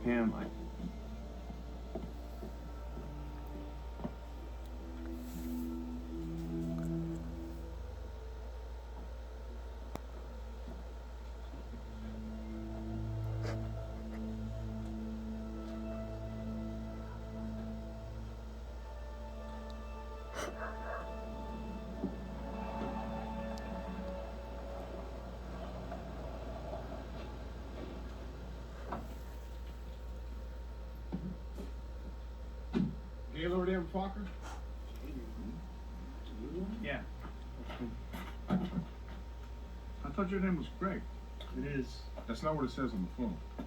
Cam, Gail over there in Parker? yeah, I thought your name was Greg. it is. That's not what it says on the phone.